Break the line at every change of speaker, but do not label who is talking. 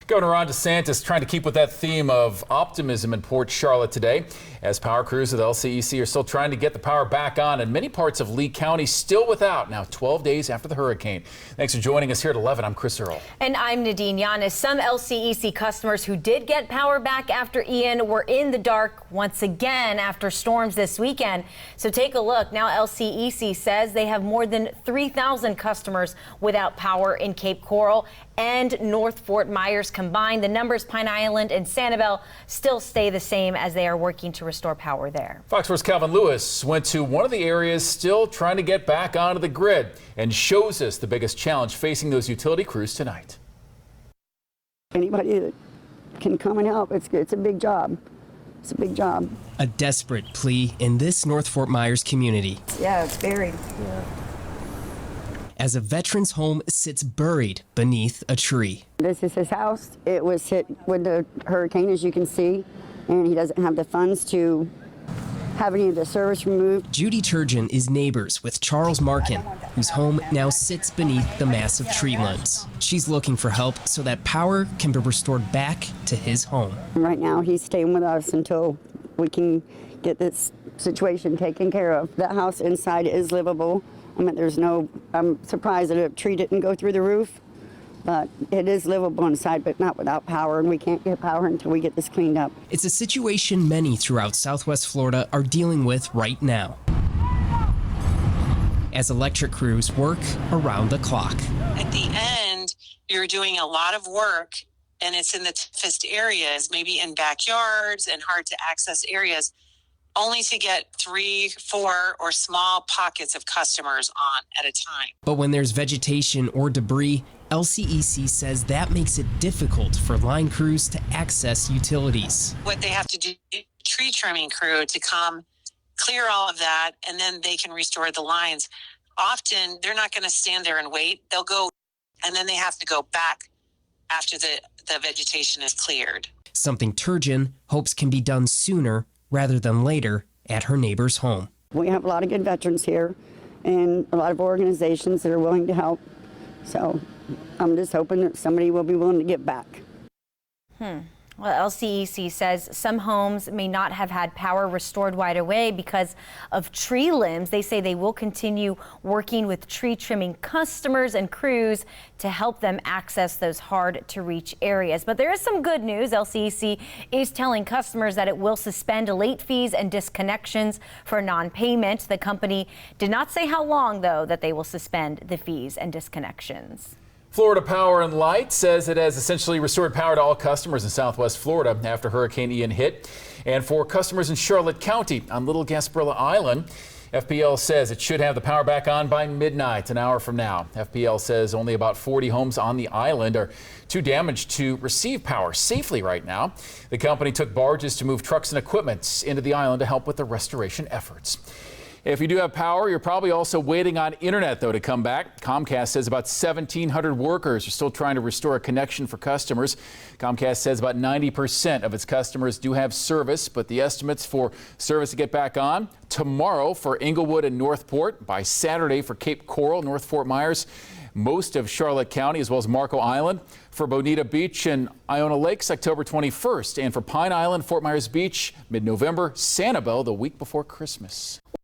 Governor Ron DeSantis trying to keep with that theme of optimism in Port Charlotte today, as power crews of the LCEC are still trying to get the power back on, and many parts of Lee County still without, now 12 days after the hurricane. Thanks for joining us here at 11. I'm Chris Earl.
And I'm Nadine Yanis. Some LCEC customers who did get power back after Ian were in the dark once again after storms this weekend. So take a look. Now LCEC says they have more than 3,000 customers without power in Cape Coral and North Fort Myers combined. The numbers, Pine Island and Sanibel, still stay the same as they are working to restore power there.
Fox 4's Calvin Lewis went to one of the areas still trying to get back onto the grid and shows us the biggest challenge facing those utility crews tonight.
Anybody that can come and help, it's a big job. It's a big job.
A desperate plea in this North Fort Myers community.
Yeah, it's buried.
Yeah. As a veteran's home sits buried beneath a tree.
This is his house. It was hit with the hurricane, as you can see, and he doesn't have the funds to have any of the service removed.
Judy Turgeon is neighbors with Charles Markin, whose home now sits beneath the massive tree limbs. She's looking for help so that power can be restored back to his home.
Right now, he's staying with us until we can get this situation taken care of. The house inside is livable. I mean, I'm surprised that a tree didn't go through the roof, but it is livable inside, but not without power, and we can't get power until we get this cleaned up.
It's a situation many throughout Southwest Florida are dealing with right now, as electric crews work around the clock.
At the end, you're doing a lot of work, and it's in the toughest areas, maybe in backyards and hard to access areas, only to get 3, 4, or small pockets of customers on at a time.
But when there's vegetation or debris, LCEC says that makes it difficult for line crews to access utilities.
What they have to do, tree trimming crew to come clear all of that, and then they can restore the lines. Often, they're not going to stand there and wait. They'll go, and then they have to go back after the vegetation is cleared.
Something Turgeon hopes can be done sooner rather than later at her neighbor's home.
We have a lot of good veterans here and a lot of organizations that are willing to help. So I'm just hoping that somebody will be willing to get back.
Well, LCEC says some homes may not have had power restored right away because of tree limbs. They say they will continue working with tree trimming customers and crews to help them access those hard to reach areas. But there is some good news. LCEC is telling customers that it will suspend late fees and disconnections for non-payment. The company did not say how long, though, that they will suspend the fees and disconnections.
Florida Power and Light says it has essentially restored power to all customers in Southwest Florida after Hurricane Ian hit. And for customers in Charlotte County on Little Gasparilla Island, FPL says it should have the power back on by midnight, an hour from now. FPL says only about 40 homes on the island are too damaged to receive power safely right now. The company took barges to move trucks and equipment into the island to help with the restoration efforts. If you do have power, you're probably also waiting on internet, though, to come back. Comcast says about 1,700 workers are still trying to restore a connection for customers. Comcast says about 90% of its customers do have service, but the estimates for service to get back on tomorrow for Inglewood and Northport, by Saturday for Cape Coral, North Fort Myers, most of Charlotte County, as well as Marco Island. For Bonita Beach and Iona Lakes, October 21st. And for Pine Island, Fort Myers Beach, mid-November, Sanibel, the week before Christmas.